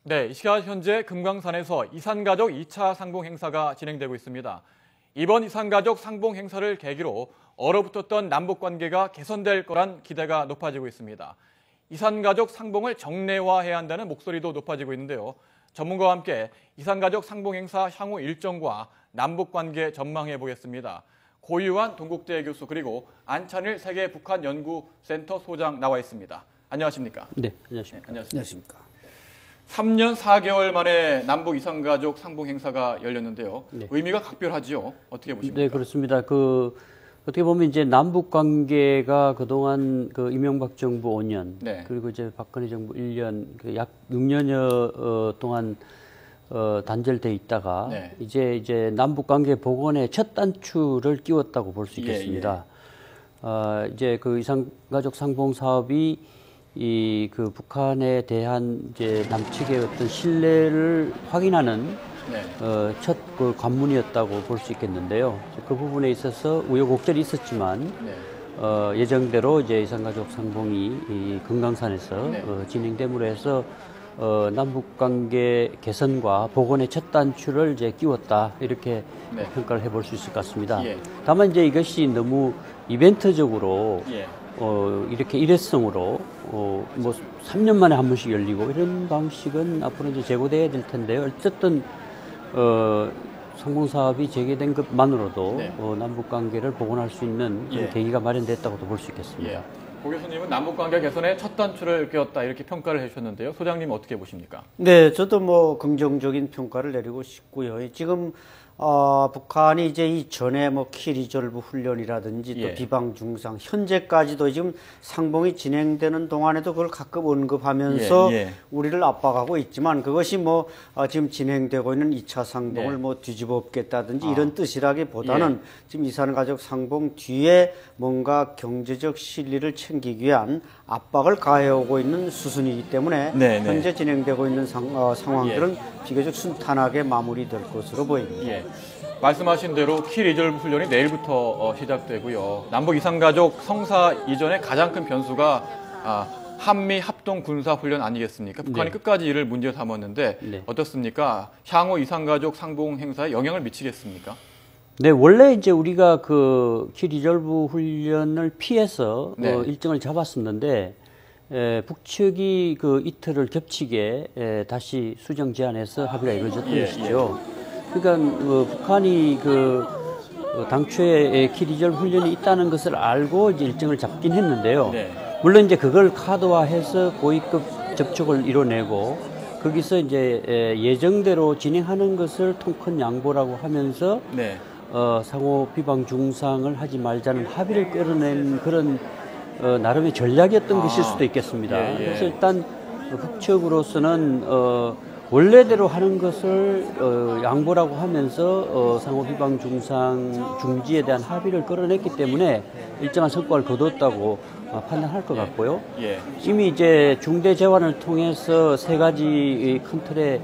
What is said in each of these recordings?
네, 이 시각 현재 금강산에서 이산가족 2차 상봉 행사가 진행되고 있습니다. 이번 이산가족 상봉 행사를 계기로 얼어붙었던 남북 관계가 개선될 거란 기대가 높아지고 있습니다. 이산가족 상봉을 정례화해야 한다는 목소리도 높아지고 있는데요. 전문가와 함께 이산가족 상봉 행사 향후 일정과 남북 관계 전망해 보겠습니다. 고유한 동국대 교수 그리고 안찬일 세계 북한 연구센터 소장 나와 있습니다. 안녕하십니까? 네, 안녕하십니까? 네, 안녕하십니까? 3년 4개월 만에 남북 이산가족 상봉 행사가 열렸는데요. 네. 의미가 각별하지요. 어떻게 보십니까? 네, 그렇습니다. 어떻게 보면 이제 남북 관계가 그동안 이명박 정부 5년, 네. 그리고 이제 박근혜 정부 1년, 약 6년여 동안 단절돼 있다가 네. 이제 남북 관계 복원의 첫 단추를 끼웠다고 볼 수 있겠습니다. 이제 이산가족 상봉 사업이 북한에 대한 이제 남측의 어떤 신뢰를 확인하는 네. 첫 관문이었다고 볼 수 있겠는데요. 그 부분에 있어서 우여곡절이 있었지만 네. 예정대로 이제 이산가족 상봉이 이 금강산에서 네. 진행됨으로 해서 남북 관계 개선과 복원의 첫 단추를 이제 끼웠다 이렇게 네. 평가를 해볼 수 있을 것 같습니다. 예. 다만 이제 이것이 너무 이벤트적으로 예. 이렇게 일회성으로 뭐 3년 만에 한 번씩 열리고 이런 방식은 앞으로 이제 제고돼야 될 텐데요. 어쨌든 상봉 사업이 재개된 것만으로도 네. 남북 관계를 복원할 수 있는 예. 계기가 마련됐다고도 볼 수 있겠습니다. 예. 고 교수님은 남북 관계 개선에 첫 단추를 끼웠다 이렇게 평가를 해주셨는데요. 소장님 어떻게 보십니까? 네, 저도 뭐 긍정적인 평가를 내리고 싶고요. 지금 북한이 이제 이전에 뭐 키리졸브 훈련이라든지 또 예. 비방 중상 현재까지도 지금 상봉이 진행되는 동안에도 그걸 가끔 언급하면서 예. 우리를 압박하고 있지만 그것이 뭐 지금 진행되고 있는 2차 상봉을 네. 뭐 뒤집어 엎겠다든지 이런 뜻이라기보다는 예. 지금 이산가족 상봉 뒤에 뭔가 경제적 실리를 챙기기 위한 압박을 가해오고 있는 수순이기 때문에 네, 네. 현재 진행되고 있는 상황들은 비교적 순탄하게 마무리될 것으로 보입니다. 예. 말씀하신 대로 키 리졸브 훈련이 내일부터 시작되고요. 남북 이산가족 성사 이전에 가장 큰 변수가 한미 합동 군사 훈련 아니겠습니까? 북한이 네. 끝까지 이를 문제 삼았는데 네. 어떻습니까? 향후 이산가족 상봉 행사에 영향을 미치겠습니까? 네, 원래 이제 우리가 키 리졸브 훈련을 피해서 네. 일정을 잡았었는데 북측이 이틀을 겹치게 다시 수정 제안해서 합의가 이루어졌던 것이죠. 그러니까 북한이 당초에 키 리졸브 훈련이 있다는 것을 알고 이제 일정을 잡긴 했는데요. 네. 물론 이제 그걸 카드화해서 고위급 접촉을 이뤄내고 거기서 이제 예정대로 진행하는 것을 통큰 양보라고 하면서 네. 상호 비방 중상을 하지 말자는 합의를 끌어낸 그런 나름의 전략이었던 것일 수도 있겠습니다. 예, 예. 그래서 일단 북측으로서는 원래대로 하는 것을 양보라고 하면서 상호 비방 중상 중지에 대한 합의를 끌어냈기 때문에 일정한 성과를 거뒀다고 판단할 것 같고요. 예. 이미 이제 중대 제안을 통해서 세 가지 큰 틀의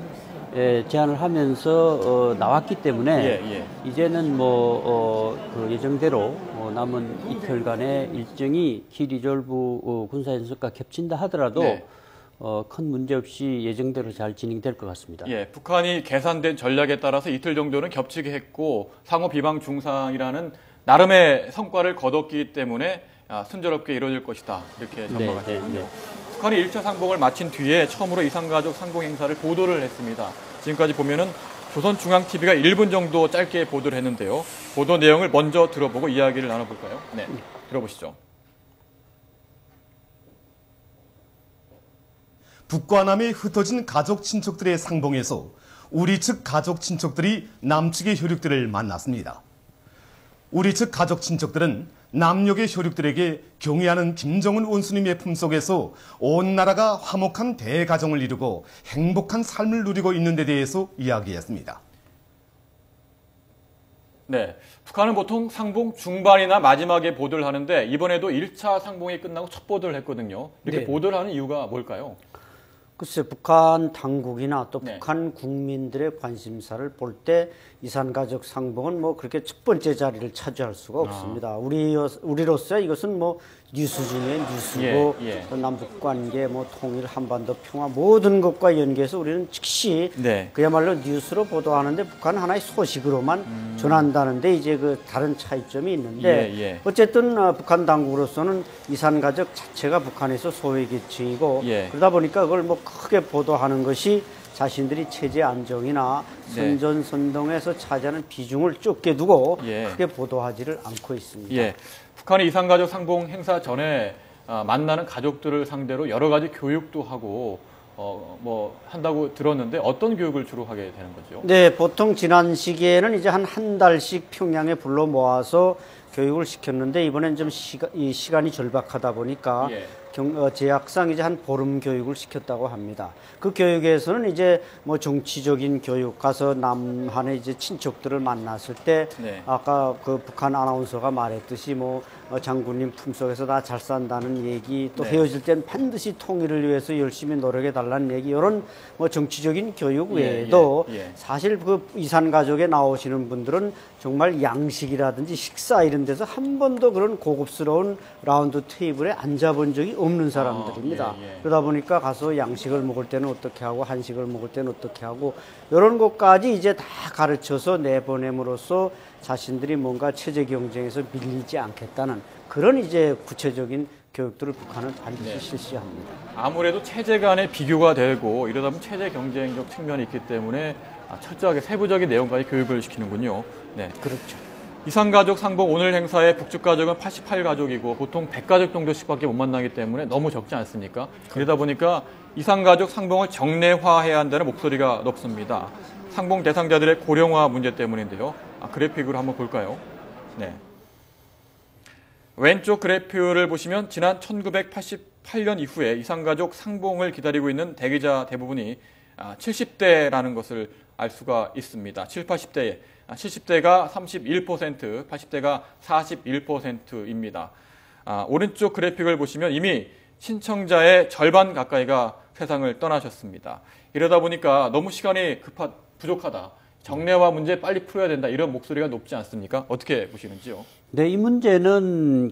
제안을 하면서 나왔기 때문에 이제는 예정대로 남은 이틀간의 일정이 키 리졸브 군사연습과 겹친다 하더라도 네. 큰 문제 없이 예정대로 잘 진행될 것 같습니다. 예, 북한이 계산된 전략에 따라서 이틀 정도는 겹치게 했고 상호 비방 중상이라는 나름의 성과를 거뒀기 때문에 순조롭게 이루어질 것이다 이렇게 전망하셨군요. 네. 북한이 1차 상봉을 마친 뒤에 처음으로 이산가족 상봉 행사를 보도를 했습니다. 지금까지 보면은 조선중앙TV가 1분 정도 짧게 보도를 했는데요. 보도 내용을 먼저 들어보고 이야기를 나눠볼까요? 네, 들어보시죠. 북과 남에 흩어진 가족 친척들의 상봉에서 우리 측 가족 친척들이 남측의 혈육들을 만났습니다. 우리 측 가족 친척들은 남녘의 혈육들에게 경애하는 김정은 원수님의 품속에서 온 나라가 화목한 대가정을 이루고 행복한 삶을 누리고 있는 데 대해서 이야기했습니다. 네, 북한은 보통 상봉 중반이나 마지막에 보도를 하는데 이번에도 1차 상봉이 끝나고 첫 보도를 했거든요. 이렇게 네. 보도를 하는 이유가 뭘까요? 글쎄 북한 당국이나 또 네. 북한 국민들의 관심사를 볼 때 이산가족 상봉은 뭐 그렇게 첫 번째 자리를 차지할 수가 없습니다. 우리로서 이것은 뭐 뉴스 중에 뉴스고 예. 또 남북관계, 뭐 통일, 한반도 평화 모든 것과 연계해서 우리는 즉시 네. 그야말로 뉴스로 보도하는데 북한은 하나의 소식으로만 전한다는데 이제 그 다른 차이점이 있는데 예. 어쨌든 북한 당국으로서는 이산가족 자체가 북한에서 소외계층이고 예. 그러다 보니까 그걸 뭐 크게 보도하는 것이 자신들이 체제 안정이나 선전선동에서 차지하는 비중을 좁게 두고 예. 크게 보도하지를 않고 있습니다. 예. 북한이 이산가족 상봉 행사 전에 만나는 가족들을 상대로 여러 가지 교육도 하고 뭐 한다고 들었는데 어떤 교육을 주로 하게 되는 거죠? 네, 보통 지난 시기에는 이제 한 달씩 평양에 불러 모아서 교육을 시켰는데 이번엔 좀 시간이 절박하다 보니까 예. 제약상 이제 한 보름 교육을 시켰다고 합니다. 그 교육에서는 이제 뭐 정치적인 교육, 가서 남한의 이제 친척들을 만났을 때 네. 아까 그 북한 아나운서가 말했듯이 뭐 장군님 품속에서 다 잘 산다는 얘기, 또 네. 헤어질 땐 반드시 통일을 위해서 열심히 노력해 달라는 얘기, 이런 뭐 정치적인 교육 외에도 예. 사실 그 이산 가족에 나오시는 분들은 정말 양식이라든지 식사 이런 데서 한 번도 그런 고급스러운 라운드 테이블에 앉아본 적이 없는 사람들입니다. 예. 그러다 보니까 가서 양식을 먹을 때는 어떻게 하고 한식을 먹을 때는 어떻게 하고 이런 것까지 이제 다 가르쳐서 내보냄으로써 자신들이 뭔가 체제 경쟁에서 밀리지 않겠다는 그런 이제 구체적인 교육들을 북한은 반드시 실시합니다. 아무래도 체제 간의 비교가 되고 이러다 보면 체제 경쟁적 측면이 있기 때문에 철저하게 세부적인 내용까지 교육을 시키는군요. 네. 그렇죠. 이산가족 상봉 오늘 행사의 북측가족은 88가족이고 보통 100가족 정도씩밖에 못 만나기 때문에 너무 적지 않습니까? 그러다 보니까 이산가족 상봉을 정례화해야 한다는 목소리가 높습니다. 상봉 대상자들의 고령화 문제 때문인데요. 그래픽으로 한번 볼까요? 네. 왼쪽 그래프를 보시면 지난 1988년 이후에 이산가족 상봉을 기다리고 있는 대기자 대부분이 70대라는 것을 알 수가 있습니다. 70대가 31%, 80대가 41%입니다. 오른쪽 그래픽을 보시면 이미 신청자의 절반 가까이가 세상을 떠나셨습니다. 이러다 보니까 너무 시간이 부족하다. 정례화 문제 빨리 풀어야 된다. 이런 목소리가 높지 않습니까? 어떻게 보시는지요? 네, 이 문제는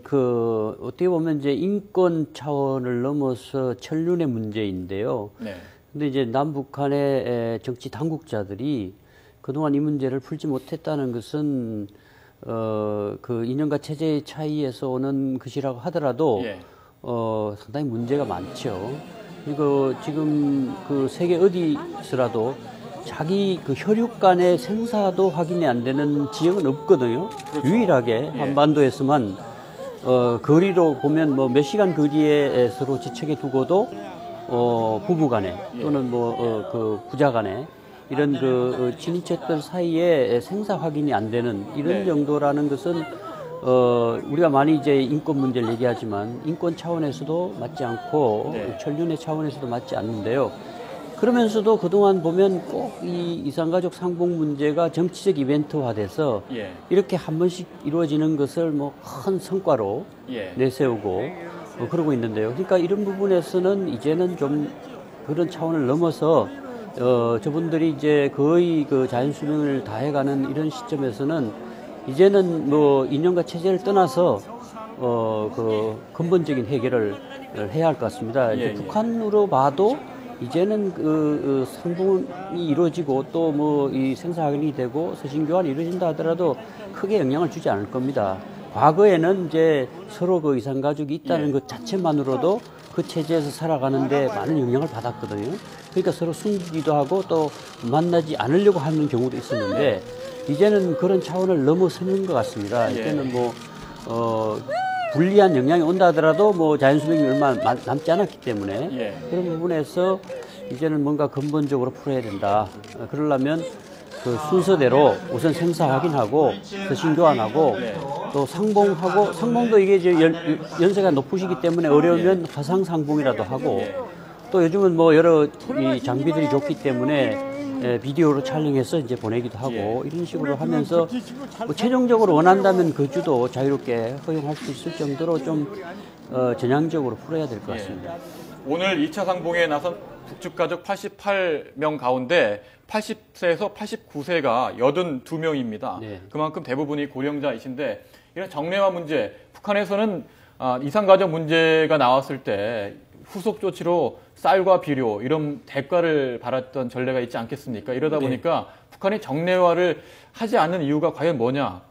어떻게 보면 이제 인권 차원을 넘어서 천륜의 문제인데요. 네. 근데 이제 남북한의 정치 당국자들이 그동안 이 문제를 풀지 못했다는 것은 그 이념과 체제의 차이에서 오는 것이라고 하더라도 예. 상당히 문제가 많죠. 그리고 지금 그 세계 어디서라도 자기 그 혈육 간의 생사도 확인이 안 되는 지역은 없거든요. 그렇죠. 유일하게 예. 한반도에서만 거리로 보면 뭐 몇 시간 거리에 서로 지척에 두고도 부부 간에 또는 그 부자 간에 이런 그 친인척들 사이에 생사 확인이 안 되는 이런 네. 정도라는 것은 우리가 많이 이제 인권 문제를 얘기하지만 인권 차원에서도 맞지 않고 네. 천륜의 차원에서도 맞지 않는데요. 그러면서도 그동안 보면 꼭 이 이산가족 상봉 문제가 정치적 이벤트화돼서 예. 이렇게 한 번씩 이루어지는 것을 뭐 큰 성과로 예. 내세우고 그러고 있는데요. 그러니까 이런 부분에서는 이제는 좀 그런 차원을 넘어서 저분들이 이제 거의 그 자연수명을 다해가는 이런 시점에서는 이제는 뭐 인연과 체제를 떠나서 그 근본적인 해결을 해야 할 것 같습니다. 예, 이제 예. 북한으로 봐도 이제는 그 상봉이 이루어지고 또 뭐 이 생사확인이 되고 서신교환이 이루어진다 하더라도 크게 영향을 주지 않을 겁니다. 과거에는 이제 서로 그 이산가족이 있다는 예. 것 자체만으로도 그 체제에서 살아가는데 많은 영향을 받았거든요. 그러니까 서로 숨기기도 하고 또 만나지 않으려고 하는 경우도 있었는데 이제는 그런 차원을 넘어서는 것 같습니다. 예. 이제는 불리한 영향이 온다 하더라도 뭐 자연수명이 얼마 남지 않았기 때문에 예. 그런 부분에서 이제는 뭔가 근본적으로 풀어야 된다. 그러려면 그 순서대로 우선 생사 확인하고 서신 교환하고 네. 또 상봉하고 상봉도 이게 이제 연세가 높으시기 때문에 어려우면 화상 상봉이라도 하고 예. 또 요즘은 뭐 여러 이 장비들이 좋기 때문에 비디오로 촬영해서 이제 보내기도 하고 예. 이런 식으로 하면서 뭐 최종적으로 원한다면 거주도 자유롭게 허용할 수 있을 정도로 좀 전향적으로 풀어야 될 것 같습니다. 오늘 2차 상봉에 나선 북측가족 88명 가운데 80세에서 89세가 82명입니다. 네. 그만큼 대부분이 고령자이신데 이런 정례화 문제, 북한에서는 이산가족 문제가 나왔을 때 후속 조치로 쌀과 비료 이런 대가를 받았던 전례가 있지 않겠습니까? 이러다 보니까 북한이 정례화를 하지 않는 이유가 과연 뭐냐?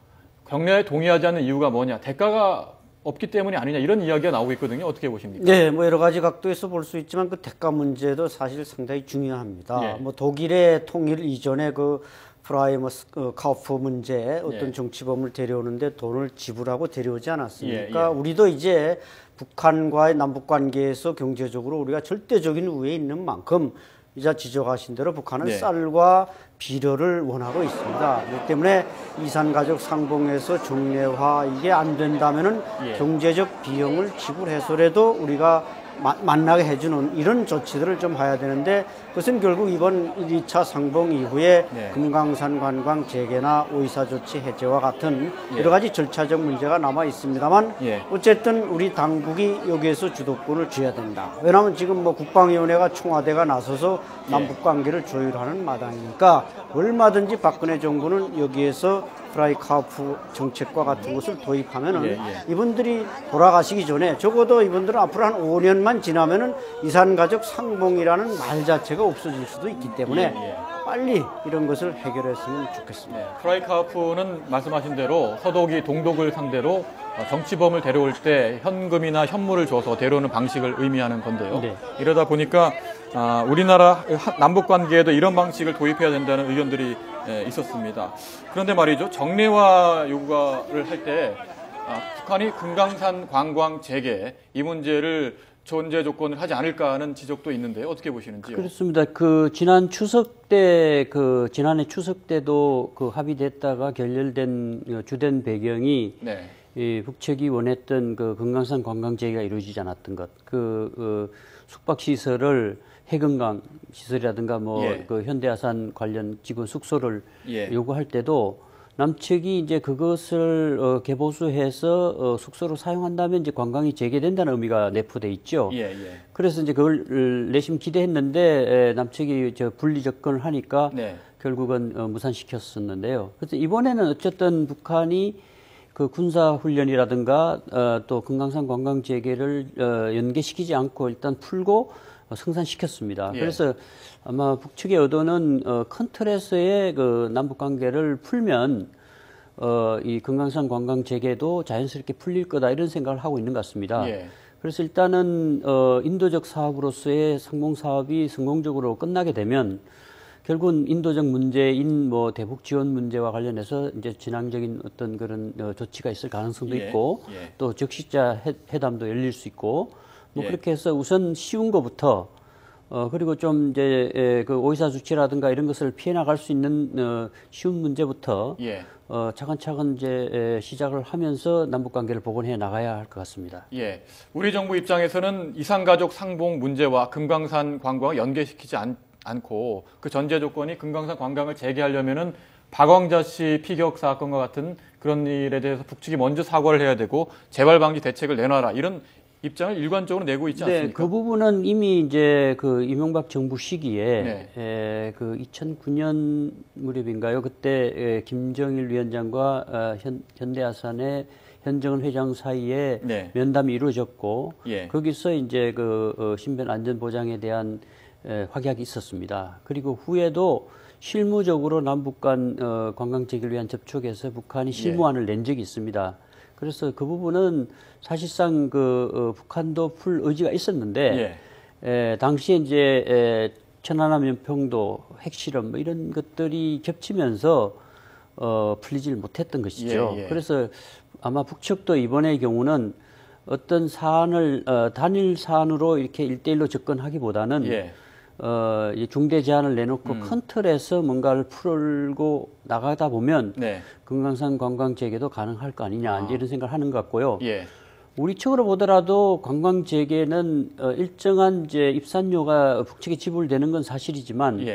정례에 동의하지 않는 이유가 뭐냐? 대가가 없기 때문이 아니냐 이런 이야기가 나오고 있거든요. 어떻게 보십니까? 네, 뭐 여러 가지 각도에서 볼 수 있지만 그 대가 문제도 사실 상당히 중요합니다. 예. 뭐 독일의 통일 이전에 그 프라이머스 카우프 문제 어떤 정치범을 데려오는데 돈을 지불하고 데려오지 않았습니까? 예, 예. 우리도 이제 북한과의 남북 관계에서 경제적으로 우리가 절대적인 우위에 있는 만큼 이자 지적하신 대로 북한은 네. 쌀과 비료를 원하고 있습니다. 그렇기 때문에 이산가족 상봉에서 정례화 이게 안 된다면은 예. 경제적 비용을 지불해서라도 우리가 만나게 해주는 이런 조치들을 좀 해야 되는데 그것은 결국 이번 1.2차 상봉 이후에 네. 금강산 관광 재개나 오이사 조치 해제와 같은 예. 여러 가지 절차적 문제가 남아 있습니다만 예. 어쨌든 우리 당국이 여기에서 주도권을 쥐어야 된다. 왜냐하면 지금 뭐 국방위원회가 청와대가 나서서 남북 관계를 조율하는 마당이니까 얼마든지 박근혜 정부는 여기에서 프라이카우프 정책과 같은 것을 도입하면은 예, 예. 이분들이 돌아가시기 전에 적어도 이분들은 앞으로 한 5년만 지나면은 이산가족 상봉이라는 말 자체가 없어질 수도 있기 때문에 예. 빨리 이런 것을 해결했으면 좋겠습니다. 네, 프라이카우프는 말씀하신 대로 서독이 동독을 상대로 정치범을 데려올 때 현금이나 현물을 줘서 데려오는 방식을 의미하는 건데요. 네. 이러다 보니까 우리나라 남북 관계에도 이런 방식을 도입해야 된다는 의견들이 있었습니다. 그런데 말이죠, 정례화 요구를 할 때 북한이 금강산 관광 재개 이 문제를 존재 조건을 하지 않을까 하는 지적도 있는데 어떻게 보시는지요? 그렇습니다. 지난해 추석 때도 합의됐다가 결렬된 주된 배경이 네. 이 북측이 원했던 금강산 관광 재개가 이루어지지 않았던 것, 숙박 시설을 해금강 시설이라든가 현대아산 관련 직원 숙소를 예. 요구할 때도 남측이 이제 그것을 개보수해서 숙소로 사용한다면 이제 관광이 재개된다는 의미가 내포돼 있죠. 예. 그래서 이제 그걸 내심 기대했는데 남측이 분리 접근을 하니까 네. 결국은 무산시켰었는데요. 그래서 이번에는 어쨌든 북한이 군사 훈련이라든가 또 금강산 관광 재개를 연계시키지 않고 일단 풀고 승산시켰습니다. 예. 그래서 아마 북측의 의도는 큰 틀에서의 남북 관계를 풀면 이 금강산 관광 재개도 자연스럽게 풀릴 거다 이런 생각을 하고 있는 것 같습니다. 예. 그래서 일단은 인도적 사업으로서의 상봉 사업이 성공적으로 끝나게 되면 결국은 인도적 문제인 대북 지원 문제와 관련해서 이제 진앙적인 어떤 그런 조치가 있을 가능성도 예. 있고 예. 또 적시자 회담도 열릴 수 있고 예. 그렇게 해서 우선 쉬운 것부터 그리고 좀 이제 오이사 조치라든가 이런 것을 피해 나갈 수 있는 쉬운 문제부터 예. 차근차근 이제 시작을 하면서 남북 관계를 복원해 나가야 할 것 같습니다. 예, 우리 정부 입장에서는 이산가족 상봉 문제와 금강산 관광을 연계시키지 않고 그 전제 조건이 금강산 관광을 재개하려면은 박광자 씨 피격 사건과 같은 그런 일에 대해서 북측이 먼저 사과를 해야 되고 재발 방지 대책을 내놔라 이런 입장을 일관적으로 내고 있지 않습니까? 네, 그 부분은 이미 이제 이명박 정부 시기에 2009년 무렵인가요? 그때 김정일 위원장과 현대아산의 현정은 회장 사이에 네. 면담이 이루어졌고 예. 거기서 이제 신변 안전 보장에 대한 확약이 있었습니다. 그리고 후에도 실무적으로 남북 간 관광 재개를 위한 접촉에서 북한이 실무안을 낸 적이 있습니다. 그래서 그 부분은 사실상 북한도 풀 의지가 있었는데 당시에 이제 천안함 연평도 핵실험 이런 것들이 겹치면서 풀리질 못했던 것이죠. 그래서 아마 북측도 이번의 경우는 어떤 사안을 단일 사안으로 이렇게 1대1로 접근하기보다는 중대 제안을 내놓고 큰 틀에서 뭔가를 풀고 나가다 보면 금강산 관광 재개도 가능할 거 아니냐 이런 생각을 하는 것 같고요. 우리 측으로 보더라도 관광 재개는 일정한 이제 입산료가 북측에 지불되는 건 사실이지만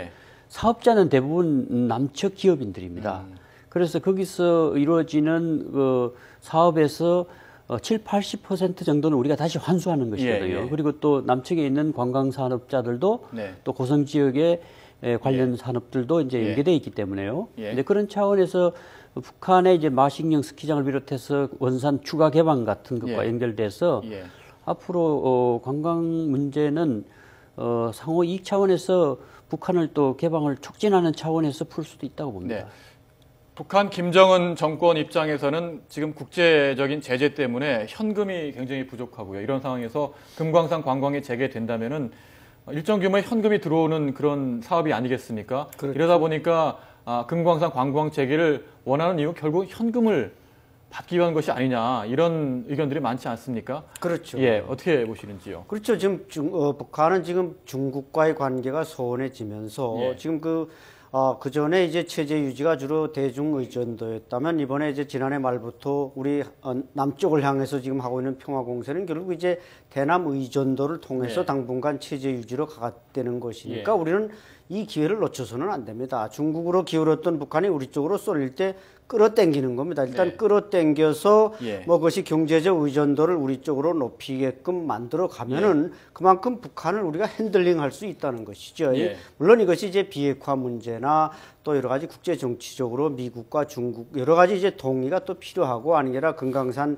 사업자는 대부분 남측 기업인들입니다. 그래서 거기서 이루어지는 사업에서 70~80% 정도는 우리가 다시 환수하는 것이거든요. 그리고 또 남측에 있는 관광산업자들도 또 고성 지역의 관련 산업들도 이제 연계되어 있기 때문에요. 근데 그런 차원에서 북한의 이제 마식령 스키장을 비롯해서 원산 추가 개방 같은 것과 예. 연결돼서 예. 앞으로 관광 문제는 상호 이익 차원에서 북한을 또 개방을 촉진하는 차원에서 풀 수도 있다고 봅니다. 네. 북한 김정은 정권 입장에서는 지금 국제적인 제재 때문에 현금이 굉장히 부족하고요. 이런 상황에서 금광산 관광이 재개된다면은 일정 규모의 현금이 들어오는 그런 사업이 아니겠습니까? 그렇죠. 이러다 보니까 금광산 관광 재개를 원하는 이유 결국 현금을 받기 위한 것이 아니냐 이런 의견들이 많지 않습니까? 그렇죠. 예, 어떻게 보시는지요? 그렇죠. 지금 북한은 지금 중국과의 관계가 소원해지면서 예. 지금 그 전에 이제 체제 유지가 주로 대중 의존도였다면 이번에 이제 지난해 말부터 우리 남쪽을 향해서 지금 하고 있는 평화 공세는 결국 이제 대남 의존도를 통해서 예. 당분간 체제 유지로 가겠다는 것이니까 예. 우리는 이 기회를 놓쳐서는 안 됩니다. 중국으로 기울었던 북한이 우리 쪽으로 쏠릴 때 끌어당기는 겁니다. 일단 네. 끌어당겨서 예. 뭐 그것이 경제적 의존도를 우리 쪽으로 높이게끔 만들어 가면은 그만큼 북한을 우리가 핸들링할 수 있다는 것이죠. 예. 물론 이것이 이제 비핵화 문제나 또 여러 가지 국제 정치적으로 미국과 중국 여러 가지 이제 동의가 또 필요하고 아니라 금강산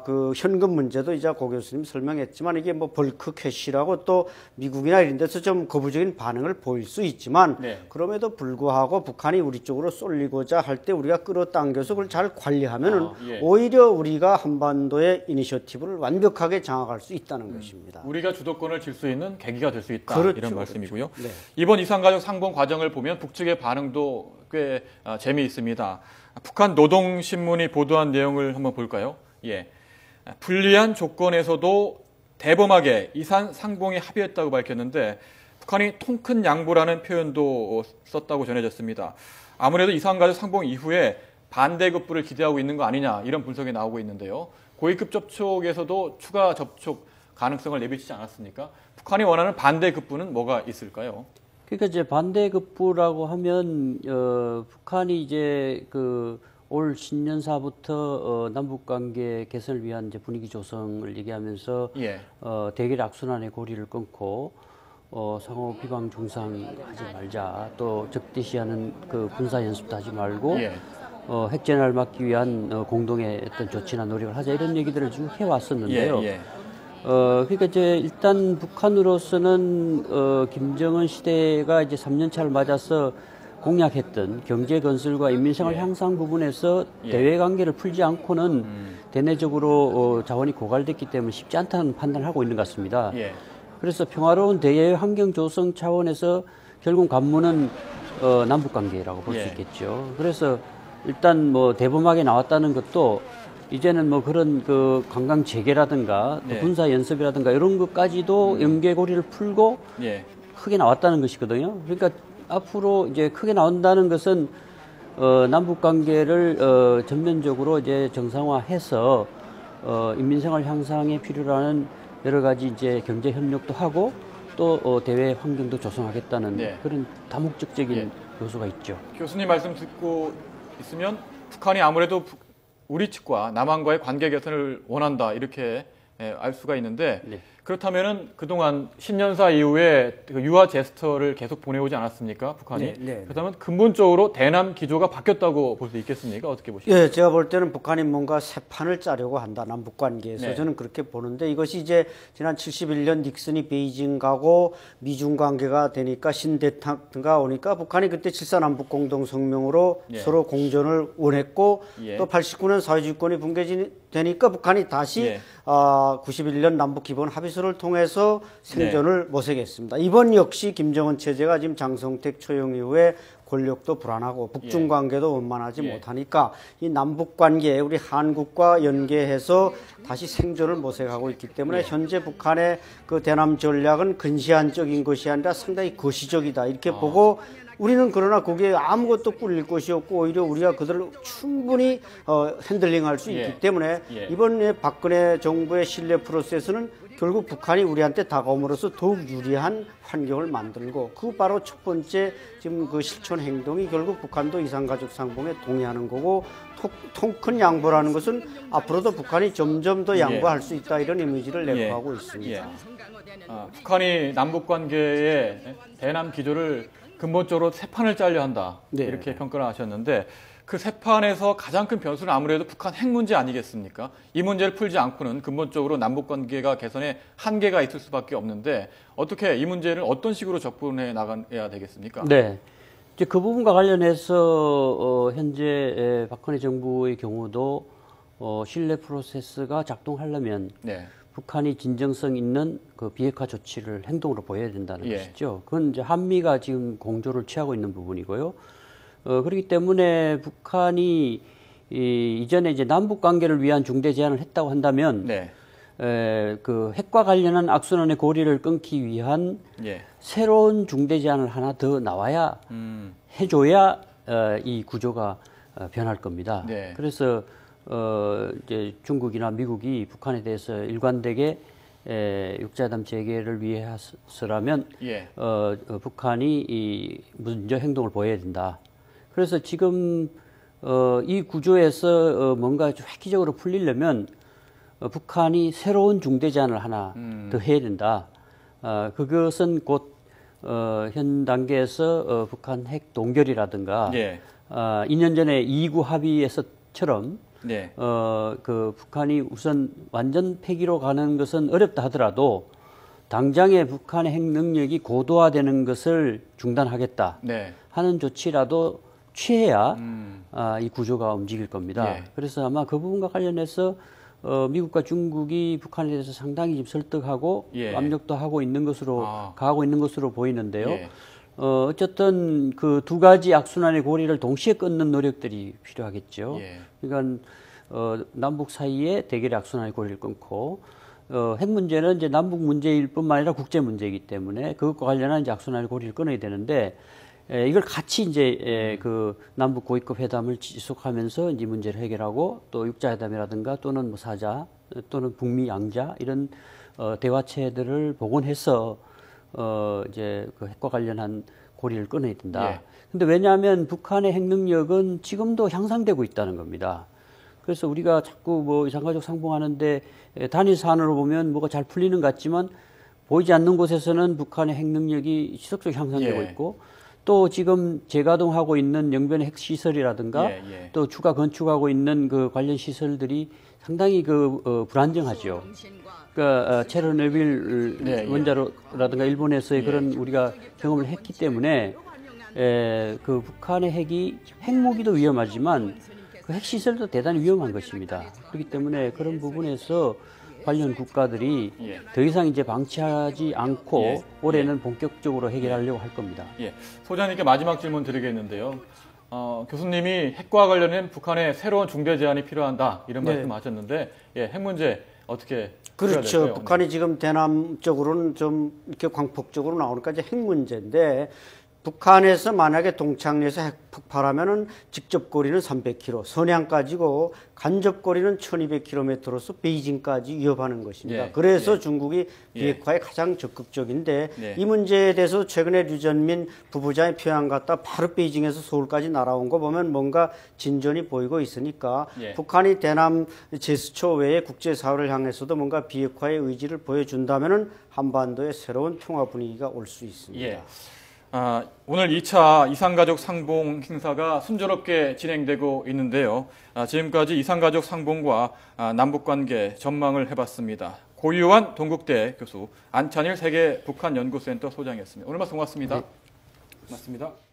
그 현금 문제도 이제 고 교수님 설명했지만 이게 뭐 벌크 캐시라고 또 미국이나 이런 데서 좀 거부적인 반응을 보일 수 있지만 네. 그럼에도 불구하고 북한이 우리 쪽으로 쏠리고자 할 때 우리가 끌어당겨서 그걸 잘 관리하면은 예. 오히려 우리가 한반도의 이니셔티브를 완벽하게 장악할 수 있다는 것입니다. 우리가 주도권을 질 수 있는 계기가 될 수 있다 그렇죠, 이런 말씀이고요. 그렇죠. 네. 이번 이산가족 상봉 과정을 보면 북측의 반응도 꽤 재미있습니다. 북한 노동신문이 보도한 내용을 한번 볼까요? 예, 불리한 조건에서도 대범하게 이산 상봉에 합의했다고 밝혔는데 북한이 통 큰 양보라는 표현도 썼다고 전해졌습니다. 아무래도 이산가족 상봉 이후에 반대급부를 기대하고 있는 거 아니냐 이런 분석이 나오고 있는데요. 고위급 접촉에서도 추가 접촉 가능성을 내비치지 않았습니까? 북한이 원하는 반대급부는 뭐가 있을까요? 그러니까 이제 반대급부라고 하면 북한이 이제 그 올 신년사부터 남북 관계 개선을 위한 이제 분위기 조성을 얘기하면서 예. 대결 악순환의 고리를 끊고 상호 비방 중상하지 말자, 또 적대시하는 그 군사 연습도 하지 말고 예. 핵전화를 막기 위한 공동의 어떤 조치나 노력을 하자 이런 얘기들을 쭉 해왔었는데요. 예. 그러니까 이제 일단 북한으로서는 김정은 시대가 이제 3년 차를 맞아서 공약했던 경제 건설과 인민생활 향상 부분에서 예. 대외 관계를 풀지 않고는 대내적으로 자원이 고갈됐기 때문에 쉽지 않다는 판단을 하고 있는 것 같습니다. 예. 그래서 평화로운 대외 환경 조성 차원에서 결국 관문은 남북 관계라고 볼 수 예. 있겠죠. 그래서 일단 뭐 대범하게 나왔다는 것도 이제는 뭐 그런 그 관광 재개라든가 또 네. 군사 연습이라든가 이런 것까지도 연계고리를 풀고 예. 크게 나왔다는 것이거든요. 그러니까 앞으로 이제 크게 나온다는 것은 남북 관계를 전면적으로 이제 정상화해서 인민생활 향상에 필요로 하는 여러 가지 이제 경제 협력도 하고 또 대외 환경도 조성하겠다는 네. 그런 다목적적인 예. 요소가 있죠. 교수님 말씀 듣고 있으면 북한이 아무래도 우리 측과 남한과의 관계 개선을 원한다 이렇게 알 수가 있는데 네. 그렇다면은 그동안 신년사 이후에 그 유화 제스처를 계속 보내오지 않았습니까? 북한이. 네, 네. 그렇다면 근본적으로 대남 기조가 바뀌었다고 볼 수 있겠습니까? 어떻게 보십니까? 예, 제가 볼 때는 북한이 뭔가 새 판을 짜려고 한다. 남북 관계에서 네. 저는 그렇게 보는데 이것이 이제 지난 71년 닉슨이 베이징 가고 미중 관계가 되니까 신대통가 오니까 북한이 그때 7.4 남북 공동 성명으로 예. 서로 공존을 원했고 예. 또 89년 사회주의권이 붕괴되니까 북한이 다시 예. 91년 남북 기본 합의서를 통해서 생존을 모색했습니다. 이번 역시 김정은 체제가 지금 장성택 초용 이후에 권력도 불안하고 북중 관계도 원만하지 예. 못하니까 이 남북 관계 우리 한국과 연계해서 다시 생존을 모색하고 있기 때문에 현재 북한의 그 대남 전략은 근시안적인 것이 아니라 상당히 거시적이다 이렇게 보고 우리는 그러나 거기에 아무것도 꿀릴 것이 없고 오히려 우리가 그들을 충분히 핸들링할 수 있기 예. 때문에 예. 이번에 박근혜 정부의 신뢰 프로세스는 결국 북한이 우리한테 다가옴으로써 더욱 유리한 환경을 만들고 그 바로 첫 번째 지금 그 실천 행동이 결국 북한도 이산가족 상봉에 동의하는 거고 통 큰 양보라는 것은 앞으로도 북한이 점점 더 양보할 수 있다 이런 이미지를 내포하고 있습니다. 예. 북한이 남북 관계의 대남 기조를 근본적으로 새 판을 짜려 한다 네. 이렇게 평가를 하셨는데 그 세판에서 가장 큰 변수는 아무래도 북한 핵 문제 아니겠습니까? 이 문제를 풀지 않고는 근본적으로 남북 관계가 개선에 한계가 있을 수밖에 없는데 어떻게 이 문제를 어떤 식으로 접근해 나가야 되겠습니까? 네. 이제 그 부분과 관련해서 현재 박근혜 정부의 경우도 신뢰 프로세스가 작동하려면 네. 북한이 진정성 있는 그 비핵화 조치를 행동으로 보여야 된다는 예. 것이죠. 그건 이제 한미가 지금 공조를 취하고 있는 부분이고요. 그렇기 때문에 북한이 이전에 이제 남북 관계를 위한 중대 제안을 했다고 한다면 네. 그 핵과 관련한 악순환의 고리를 끊기 위한 예. 새로운 중대 제안을 하나 더 나와야 해줘야 이 구조가 변할 겁니다. 네. 그래서 이제 중국이나 미국이 북한에 대해서 일관되게 육자회담 재개를 위해서라면 예. 북한이 먼저 행동을 보여야 된다. 그래서 지금 이 구조에서 뭔가 좀 획기적으로 풀리려면 북한이 새로운 중대 제안을 하나 더 해야 된다. 그것은 곧 현 단계에서 북한 핵 동결이라든가 예. 2년 전에 2구 합의에서처럼 네. 그 북한이 우선 완전 폐기로 가는 것은 어렵다 하더라도 당장에 북한의 핵 능력이 고도화되는 것을 중단하겠다 네. 하는 조치라도 취해야 이 구조가 움직일 겁니다. 예. 그래서 아마 그 부분과 관련해서 미국과 중국이 북한에 대해서 상당히 좀 설득하고 예. 압력도 하고 있는 것으로 가고 있는 것으로 보이는데요. 예. 어쨌든 그 두 가지 악순환의 고리를 동시에 끊는 노력들이 필요하겠죠. 예. 그러니까 남북 사이에 대결의 악순환의 고리를 끊고 핵 문제는 이제 남북 문제일 뿐만 아니라 국제 문제이기 때문에 그것과 관련한 이제 악순환의 고리를 끊어야 되는데 이걸 같이 이제 그 남북 고위급 회담을 지속하면서 이제 문제를 해결하고 또 육자회담이라든가 또는 뭐 사자 또는 북미 양자 이런 대화체들을 복원해서 이제 그 핵과 관련한 고리를 끊어야 된다. 예. 근데 왜냐하면 북한의 핵 능력은 지금도 향상되고 있다는 겁니다. 그래서 우리가 자꾸 뭐 이산가족 상봉하는데 단일 사안으로 보면 뭐가 잘 풀리는 것 같지만 보이지 않는 곳에서는 북한의 핵 능력이 지속적으로 향상되고 예. 있고 또 지금 재가동하고 있는 영변의 핵 시설이라든가 예, 예. 또 추가 건축하고 있는 그 관련 시설들이 상당히 그 불안정하죠. 그러니까 체르노빌 네, 예. 원자로라든가 일본에서의 예. 그런 우리가 경험을 했기 때문에 그 북한의 핵이 핵무기도 위험하지만 그 핵시설도 대단히 위험한 것입니다. 그렇기 때문에 그런 부분에서 관련 국가들이 예. 더 이상 이제 방치하지 않고 예. 올해는 본격적으로 해결하려고 할 겁니다. 예. 소장님께 마지막 질문 드리겠는데요. 교수님이 핵과 관련된 북한의 새로운 중대 제안이 필요하다 이런 네. 말씀하셨는데 핵 문제 어떻게 그렇죠. 풀어야 될까요? 북한이 지금 대남 쪽으로는 좀 이렇게 광폭적으로 나오니까 이제 핵 문제인데 북한에서 만약에 동창리에서 핵 폭발하면은 직접 거리는 300km, 선양까지고 간접 거리는 1200km로서 베이징까지 위협하는 것입니다. 예. 그래서 예. 중국이 비핵화에 가장 적극적인데 네. 이 문제에 대해서 최근에 류전민 부부장이 평양 갔다 바로 베이징에서 서울까지 날아온 거 보면 뭔가 진전이 보이고 있으니까 예. 북한이 대남 제스처 외에 국제사회를 향해서도 뭔가 비핵화의 의지를 보여준다면은 한반도에 새로운 평화 분위기가 올 수 있습니다. 예. 오늘 2차 이산가족 상봉 행사가 순조롭게 진행되고 있는데요. 지금까지 이산가족 상봉과 남북관계 전망을 해봤습니다. 고유환 동국대 교수, 안찬일 세계 북한연구센터 소장이었습니다. 오늘 말씀 고맙습니다. 네. 고맙습니다.